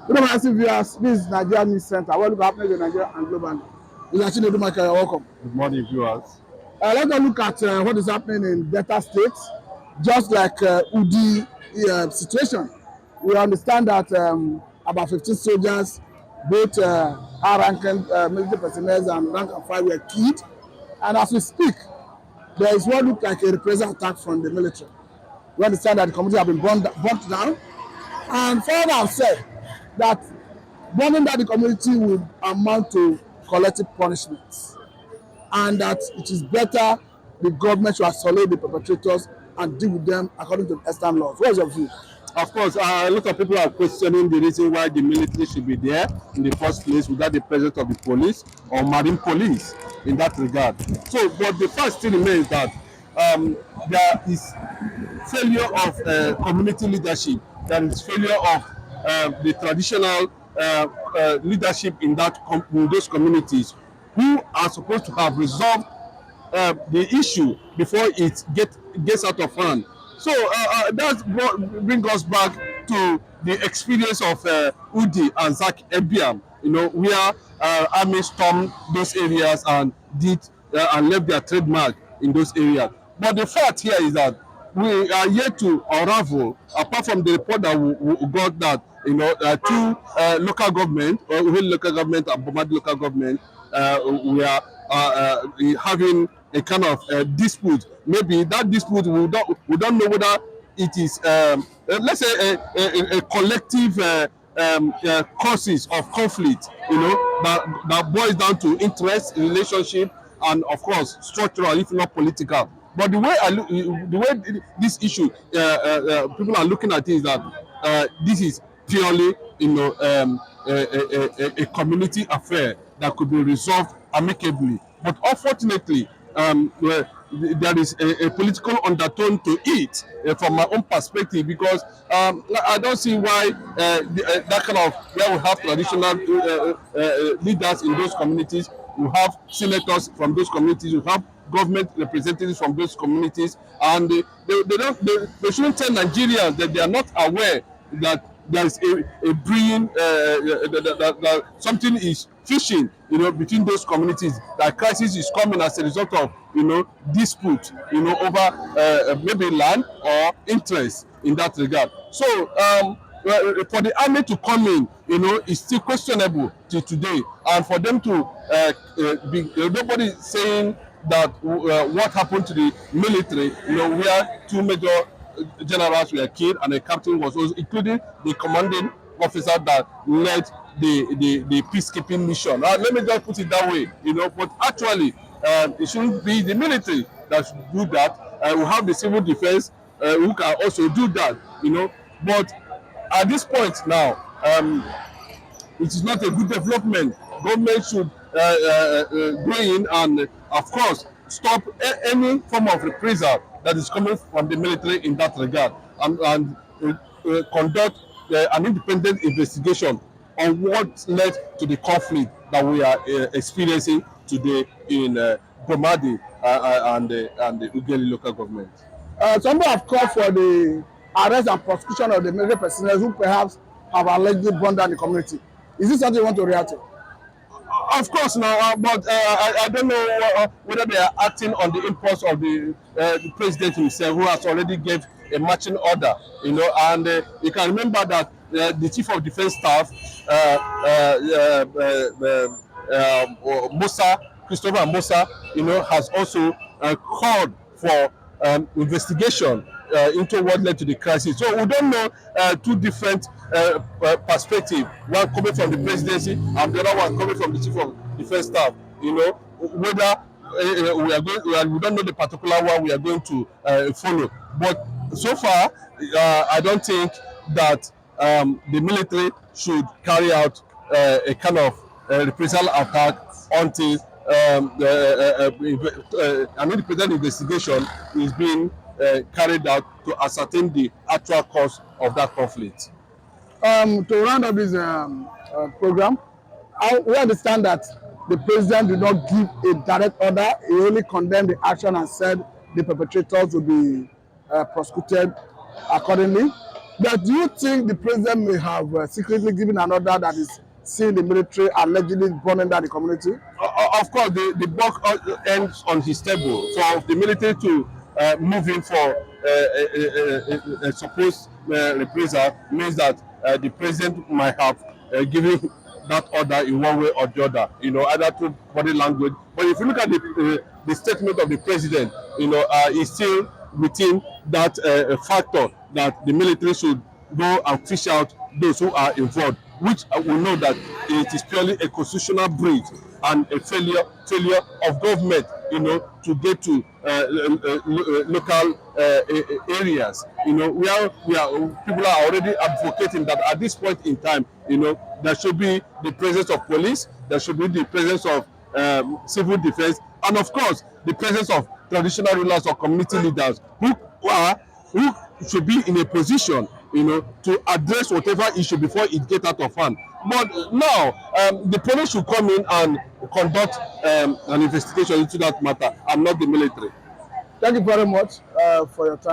Good morning, viewers. This is Nigeria News Center. What is happening in Nigeria and globally? It's actually Dumaka. You're welcome. Good morning, viewers. Let's look at what is happening in Delta State. Just like Udi situation, we understand that about 15 soldiers, both high-ranking military personnel and rank and file, were killed. And as we speak, there is what looks like a reprisal attack from the military. We understand that the community have been burnt down. And further have said that burning down the community will amount to collective punishments, and that it is better the government should isolate the perpetrators and deal with them according to Western laws. What is your view? Of course, a lot of people are questioning the reason why the military should be there in the first place without the presence of the police or marine police in that regard. So, but the fact still remains that there is failure of community leadership. There is failure of the traditional leadership in those communities who are supposed to have resolved the issue before it gets out of hand. So that brings us back to the experience of Udi and Zak Ebiam, where army stormed those areas and and left their trademark in those areas. But the fact here is that we are yet to unravel, apart from the report that we got that two local government, or local government and Bomadi local government, we are having a kind of dispute. Maybe that dispute we don't know whether it is let's say a collective causes of conflict, that boils down to interest, relationship, and of course structural, if not political. But the way this issue people are looking at it is that this is purely a community affair that could be resolved amicably. But unfortunately, there is a political undertone to it from my own perspective, because I don't see why that kind of, where we have traditional leaders in those communities, we have senators from those communities, we have government representatives from those communities, and they shouldn't tell Nigerians that they are not aware that there is a brewing, that something is fishing, between those communities. That crisis is coming as a result of, dispute, over maybe land or interest in that regard. So for the army to come in, is still questionable till today, and for them to be, nobody saying that what happened to the military, where two major generals were killed and a captain was also, including the commanding officer that led the peacekeeping mission. Let me just put it that way, but actually it shouldn't be the military that should do that. We have the civil defense who can also do that, but at this point now, it is not a good development. Government should go in and, of course, stop any form of reprisal that is coming from the military in that regard, and conduct an independent investigation on what led to the conflict that we are experiencing today in Bomadi and the Ughelli local government. Some have called for the arrest and prosecution of the military personnel who perhaps have allegedly burned down the community. Is this something you want to react to? Of course, now, but I don't know whether they are acting on the impulse of the president himself, who has already gave a marching order, and you can remember that the chief of defense staff, Christopher Musa, has also called for investigation into what led to the crisis. So we don't know two different perspectives, one coming from the presidency and the other one coming from the chief of defense staff, whether we don't know the particular one we are going to follow. But so far, I don't think that the military should carry out a kind of reprisal attack until an independent investigation is being carried out to ascertain the actual cause of that conflict. To round up this program, we understand that the president did not give a direct order. He only condemned the action and said the perpetrators will be prosecuted accordingly. But do you think the president may have secretly given an order that is seeing the military allegedly burning down the community? Of course, the buck ends on his table. For the military to move in for a supposed reprisal means that the president might have given that order in one way or the other, either through body language. But if you look at the statement of the president, it's still within that factor that the military should go and fish out those who are involved, which we know that it is purely a constitutional breach and a failure of government, to get to local areas, where people are already advocating that at this point in time, there should be the presence of police, there should be the presence of civil defense, and of course the presence of traditional rulers or community leaders who should be in a position, to address whatever issue before it get out of hand. But now, the police should come in and conduct an investigation into that matter, and not the military. Thank you very much for your time.